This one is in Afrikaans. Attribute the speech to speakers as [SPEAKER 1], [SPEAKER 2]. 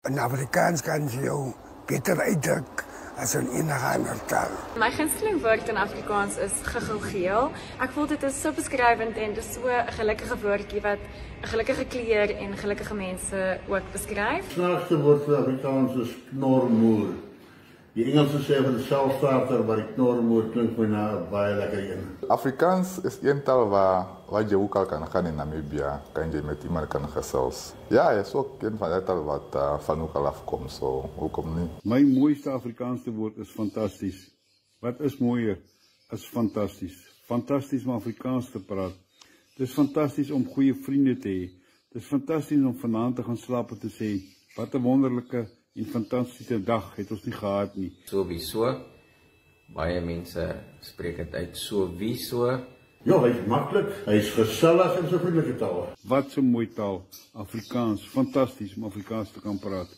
[SPEAKER 1] In Afrikaans kan jy jou beter uitdruk as in enige ander taal.
[SPEAKER 2] My gunsteling woord in Afrikaans is gegilgeel. Ek voel dit is so beskrywend en dit is so 'n gelukkige woordjie wat 'n gelukkige kleur en gelukkige mense ook beskryf.
[SPEAKER 3] Die snaakste woord vir Afrikaans is knormoer. Die Engelse sê van die selfstarter, maar die knormoer klink my na 'n baie lekker een.
[SPEAKER 4] Afrikaans is een taal waar je ook al kan gaan in Namibia, kan je met iemand kan gesels. Ja, is ook een van die taal wat van ook al afkomt, so hoekom niet?
[SPEAKER 5] My mooiste Afrikaanse woord is fantastisch. Wat is mooier? Is fantastisch. Fantastisch om Afrikaans te praat. Het is fantastisch om goeie vriende te hê. Het is fantastisch om vanaand te gaan slaap en te sê, wat 'n wonderlike en fantastiese dag het ons nie gehad nie.
[SPEAKER 6] Sowieso. Baie mense spreek dit uit sowieso.
[SPEAKER 3] Ja, hy is maklik, hy is gesellig en so vriendelike taal.
[SPEAKER 5] Wat so mooi taal, Afrikaans, fantasties om Afrikaans te kan praat.